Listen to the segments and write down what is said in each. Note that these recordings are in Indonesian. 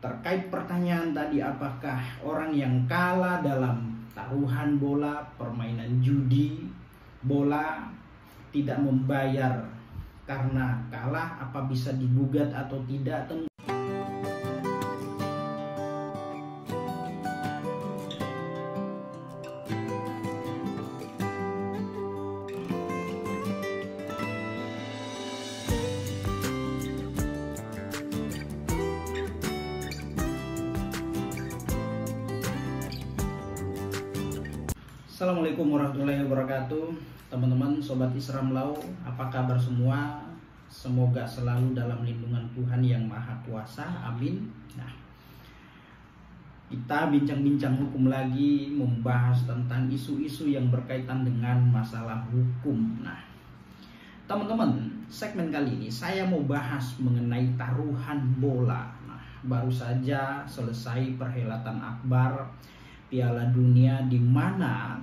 Terkait pertanyaan tadi, apakah orang yang kalah dalam taruhan bola, permainan judi bola, tidak membayar karena kalah, apa bisa digugat atau tidak? Assalamualaikum warahmatullahi wabarakatuh. Teman-teman, Sobat Isram Lau, apa kabar semua? Semoga selalu dalam lindungan Tuhan yang Maha Kuasa, amin. Nah, kita bincang-bincang hukum lagi, membahas tentang isu-isu yang berkaitan dengan masalah hukum. Nah, teman-teman, segmen kali ini saya mau bahas mengenai taruhan bola. Nah, baru saja selesai perhelatan akbar Piala Dunia, di mana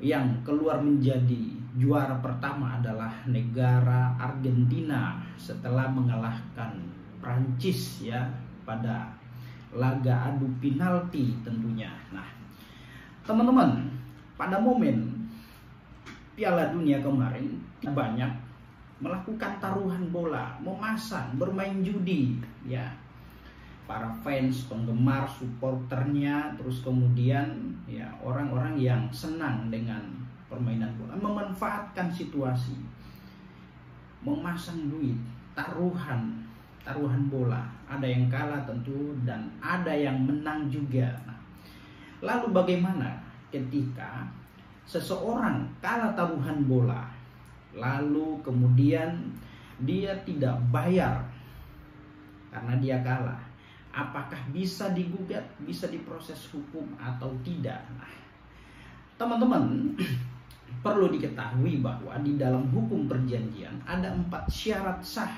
yang keluar menjadi juara pertama adalah negara Argentina setelah mengalahkan Prancis ya pada laga adu penalti tentunya. Nah, teman-teman, pada momen Piala Dunia kemarin banyak melakukan taruhan bola, memasang, bermain judi ya. Para fans, penggemar, supporternya, terus kemudian ya orang-orang yang senang dengan permainan bola memanfaatkan situasi, memasang duit, taruhan bola. Ada yang kalah tentu dan ada yang menang juga. Nah, lalu bagaimana ketika seseorang kalah taruhan bola, lalu kemudian dia tidak bayar karena dia kalah? Apakah bisa digugat, bisa diproses hukum atau tidak? Nah, teman-teman, perlu diketahui bahwa di dalam hukum perjanjian ada 4 syarat sah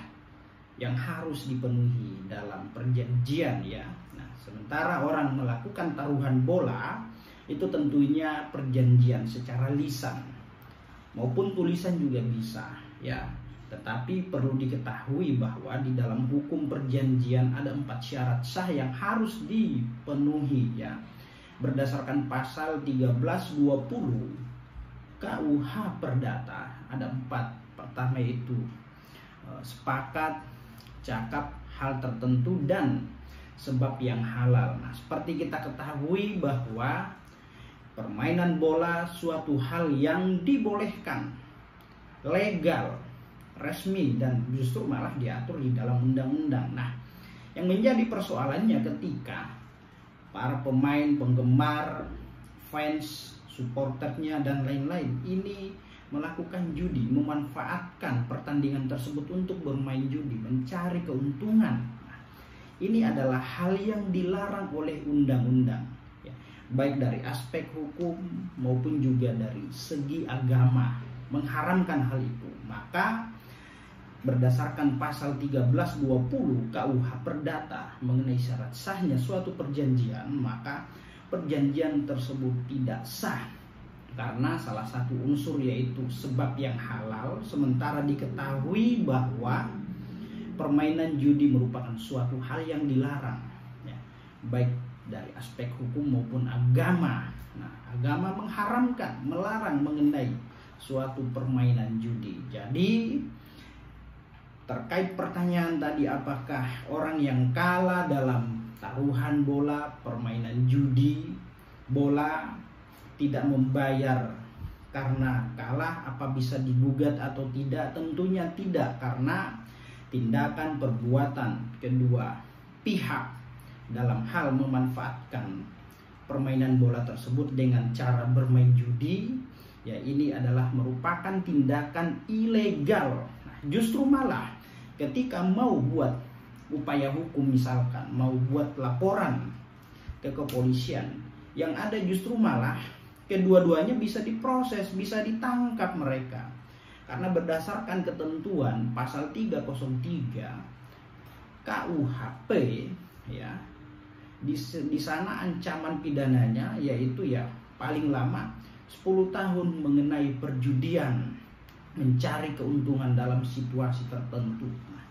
yang harus dipenuhi dalam perjanjian ya. Nah, sementara orang melakukan taruhan bola itu tentunya perjanjian secara lisan maupun tulisan juga bisa ya. Tetapi perlu diketahui bahwa di dalam hukum perjanjian ada 4 syarat sah yang harus dipenuhi ya. Berdasarkan pasal 1320 KUH Perdata ada 4. Pertama itu sepakat, cakap, hal tertentu, dan sebab yang halal. Nah, seperti kita ketahui bahwa permainan bola suatu hal yang dibolehkan, legal, resmi, dan justru malah diatur di dalam undang-undang. Nah, yang menjadi persoalannya ketika para pemain, penggemar, fans, supporternya, dan lain-lain ini melakukan judi, memanfaatkan pertandingan tersebut untuk bermain judi, mencari keuntungan. Nah, ini adalah hal yang dilarang oleh undang-undang ya, baik dari aspek hukum maupun juga dari segi agama, mengharamkan hal itu. Maka berdasarkan pasal 1320 KUH Perdata mengenai syarat sahnya suatu perjanjian, maka perjanjian tersebut tidak sah karena salah satu unsur yaitu sebab yang halal, sementara diketahui bahwa permainan judi merupakan suatu hal yang dilarang ya, baik dari aspek hukum maupun agama. Nah, agama mengharamkan, melarang mengenai suatu permainan judi. Jadi terkait pertanyaan tadi, apakah orang yang kalah dalam taruhan bola, permainan judi bola, tidak membayar karena kalah, apa bisa digugat atau tidak? Tentunya tidak, karena tindakan perbuatan kedua pihak dalam hal memanfaatkan permainan bola tersebut dengan cara bermain judi ya, ini adalah merupakan tindakan ilegal. Nah, justru malah ketika mau buat upaya hukum, misalkan mau buat laporan ke kepolisian, yang ada justru malah kedua-duanya bisa diproses, bisa ditangkap mereka. Karena berdasarkan ketentuan pasal 303 KUHP ya, di sana ancaman pidananya yaitu ya paling lama 10 tahun mengenai perjudian, mencari keuntungan dalam situasi tertentu. Nah,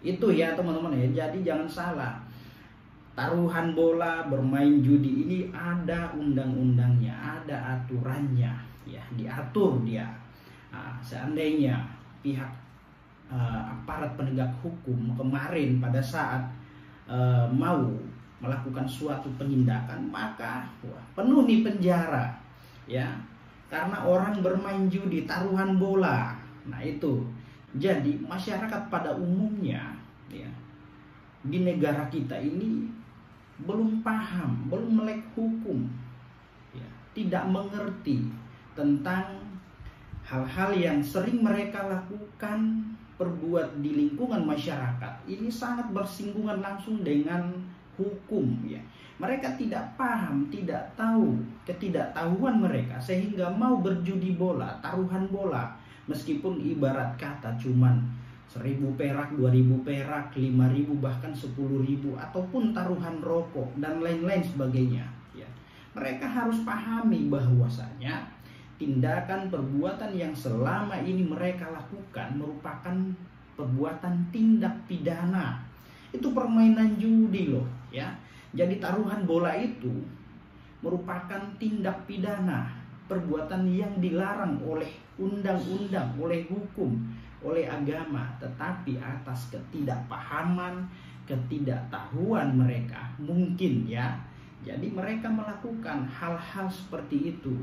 Itu ya teman-teman ya. Jadi jangan salah. Taruhan bola, bermain judi ini ada undang-undangnya, ada aturannya, ya diatur dia. Nah, seandainya pihak aparat penegak hukum kemarin pada saat mau melakukan suatu penindakan, maka penuh nih penjara, ya, karena orang bermain judi, taruhan bola. Nah itu, jadi masyarakat pada umumnya, ya, di negara kita ini belum paham, belum melek hukum, ya, tidak mengerti tentang hal-hal yang sering mereka lakukan, perbuat di lingkungan masyarakat. Ini sangat bersinggungan langsung dengan hukum, ya. Mereka tidak paham, tidak tahu, ketidaktahuan mereka sehingga mau berjudi bola, taruhan bola, meskipun ibarat kata cuman 1.000 perak, 2.000 perak, 5.000, bahkan 10.000, ataupun taruhan rokok dan lain-lain sebagainya, ya. Mereka harus pahami bahwasanya tindakan perbuatan yang selama ini mereka lakukan merupakan perbuatan tindak pidana. Itu permainan judi loh, ya. Jadi taruhan bola itu merupakan tindak pidana, perbuatan yang dilarang oleh undang-undang, oleh hukum, oleh agama, tetapi atas ketidakpahaman, ketidaktahuan mereka mungkin, ya. Jadi mereka melakukan hal-hal seperti itu.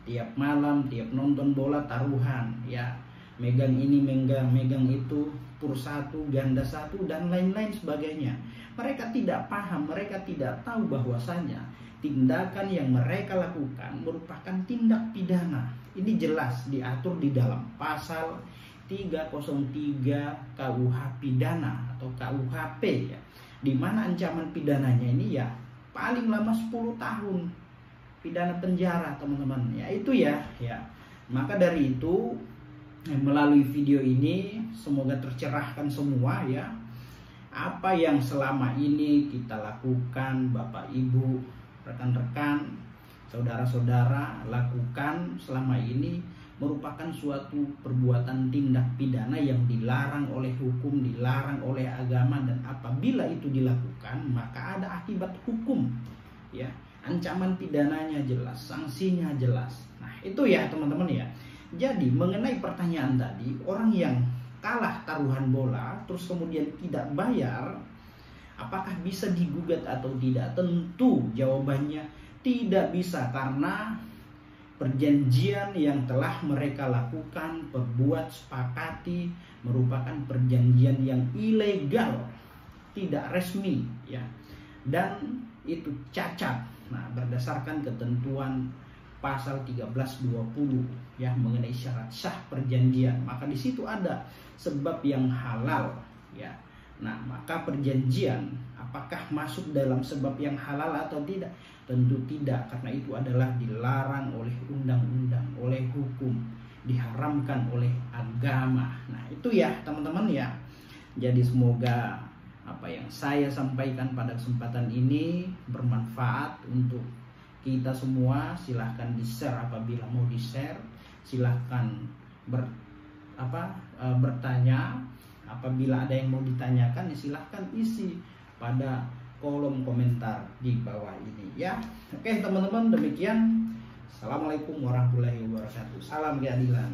Tiap malam, tiap nonton bola taruhan, ya. Megang ini, megang itu, pur satu, ganda satu, dan lain-lain sebagainya. Mereka tidak paham, mereka tidak tahu bahwasanya tindakan yang mereka lakukan merupakan tindak pidana. Ini jelas diatur di dalam pasal 303 KUH pidana atau KUHP, ya. Di mana ancaman pidananya ini ya paling lama 10 tahun pidana penjara, teman-teman. Ya itu ya. Maka dari itu melalui video ini semoga tercerahkan semua, ya. Apa yang selama ini kita lakukan, Bapak Ibu, rekan-rekan, saudara-saudara lakukan selama ini merupakan suatu perbuatan tindak pidana yang dilarang oleh hukum, dilarang oleh agama, dan apabila itu dilakukan maka ada akibat hukum, ya. Ancaman pidananya jelas, sanksinya jelas. Nah, itu ya teman-teman ya. Jadi mengenai pertanyaan tadi, orang yang kalah taruhan bola terus kemudian tidak bayar, apakah bisa digugat atau tidak? Tentu jawabannya tidak bisa, karena perjanjian yang telah mereka lakukan, perbuat, sepakati merupakan perjanjian yang ilegal, tidak resmi, ya, dan itu cacat. Nah, berdasarkan ketentuan pasal 1320, ya, mengenai syarat sah perjanjian, maka di situ ada sebab yang halal, ya. Nah, maka perjanjian apakah masuk dalam sebab yang halal atau tidak? Tentu tidak, karena itu adalah dilarang oleh undang-undang, oleh hukum, diharamkan oleh agama. Nah, itu ya teman-teman ya. Jadi semoga apa yang saya sampaikan pada kesempatan ini bermanfaat untuk kita semua. Silahkan di-share apabila mau di-share. Silahkan bertanya. Apabila ada yang mau ditanyakan, ya silahkan isi pada kolom komentar di bawah ini, ya. Oke teman-teman, demikian. Assalamualaikum warahmatullahi wabarakatuh. Salam keadilan.